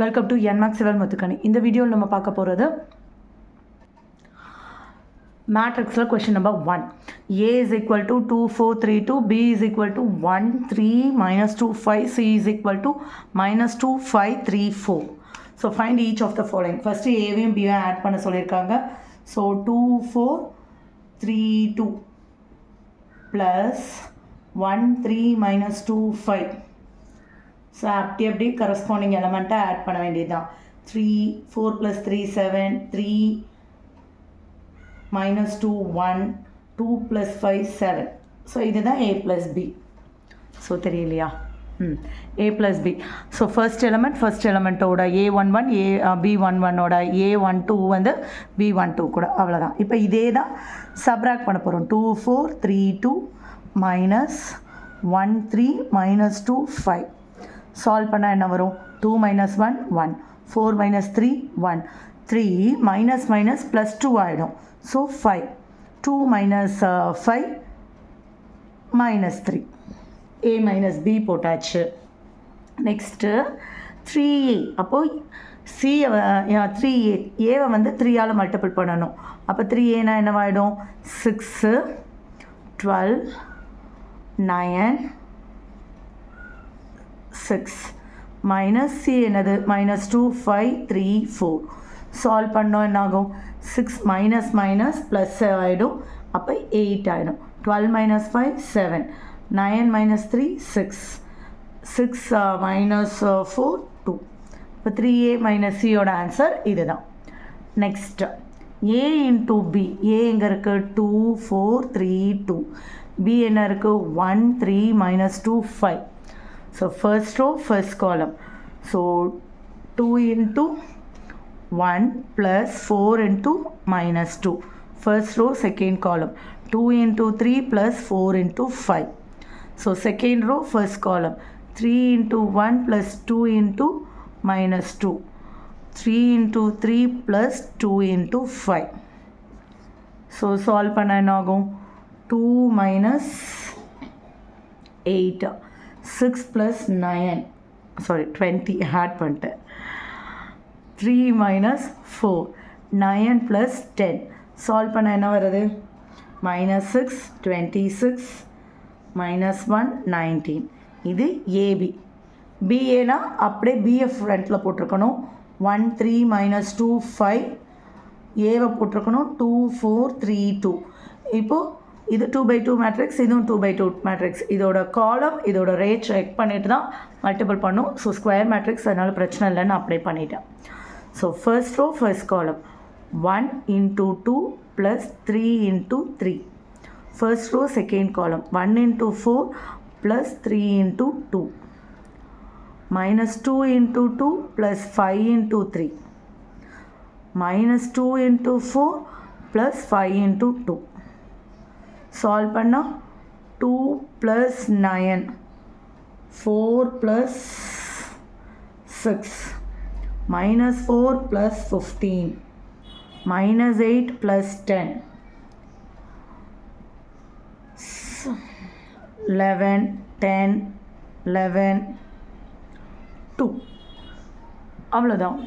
Welcome to என்மார்க் சிவல் முத்துக்கணி. இந்த வீடியோவில் நம்ம பார்க்க போகிறது மேட்ரிக்ஸில் question number 1. A is equal to 2, 4, 3, 2. B is equal to 1, 3, minus 2, 5. C is equal to minus 2, 5, 3, 4. So find each of the following. First Aவையும் Bவையும் ஆட் பண்ண சொல்லியிருக்காங்க. So 2, 4, 3, 2 plus 1, 3, minus 2, 5. So அப்படி corresponding element add பண்ண வேண்டியதுதான். 3, 4 plus 3, 7, 3 minus 2, 1, 2 plus 5, 7. So இதுதான் A plus B. So தெரியலையா? A plus B. So first element ஓட A11, B11 ஓட A12 வந்து B12 கூட அவ்வளோதான். இப்போ இதே தான் சப்ராக்ட் பண்ண போகிறோம். 2, 4, 3, 2 minus 1, 3 minus 2, 5. சால்வ் பண்ணால் என்ன வரும்? 2 minus 1, 1. 4 minus 3, 1. 3 minus minus plus 2 ஆகிடும். So 5. 2 minus 5 minus 3. A minus B போட்டாச்சு. Next 3A. அப்போது ஏவை வந்து 3ஆல் மல்டிபிள் பண்ணணும். அப்போ 3Aனா என்னவாயிடும்? 6, 12, 9, 6 minus C என்னது? minus 2, 5, 3, 4. சால்வ் பண்ணோம் என்னாகும்? 6 minus minus plus ஆகிடும். அப்போ 8 ஆகிடும். 12 minus 5, 7. 9 minus 3, 6. 6 minus 4, 2. இப்போ 3A minus Cயோட ஆன்சர் இதுதான். Next A into B. A எங்கே இருக்குது? 2, 4, 3, 2. B என்ன இருக்குது? 1, 3 minus 2, 5. So first row, first column. So 2 into 1 plus 4 into minus 2. First row, second column. 2 into 3 plus 4 into 5. So second row, first column. 3 into 1 plus 2 into minus 2. 3 into 3 plus 2 into 5. So solve பண்ண என்ன ஆகும்? 2 minus 8. 6 plus 9, sorry 20 add பண்ணிட்டேன். 3 minus 4, 9 plus 10. Solve பண்ண என்ன வருது? minus 6, 26, minus 1, 19. இது AB. BAனா அப்படியே BF ஃப்ரண்ட்டில் போட்டிருக்கணும். 1, 3 minus 2, 5. ஏவை போட்டிருக்கணும். 2, 4, 3, 2. இப்போது இது 2/2 மேட்ரிக்ஸ், இதுவும் 2/2 மேட்ரிக்ஸ். இதோட காலம் இதோட ரேட் செக் பண்ணிட்டு தான் மல்டிபிள் பண்ணும். ஸோ ஸ்கொயர் மேட்ரிக்ஸ் அதனால் பிரச்சனை இல்லைன்னு அப்ளை பண்ணிட்டேன். So first row first column 1 into 2 plus 3 into 3. First row second column 1 into 4 plus 3 into 2. minus 2 into 2 plus 5 into 3. minus 2 into 4 plus 5 into 2. Solve பண்ணால் 2 plus 9, 4 plus 6, minus 4 plus 15, minus 8 plus 10, 11, 10, 11, 2. அவ்வளோதான்.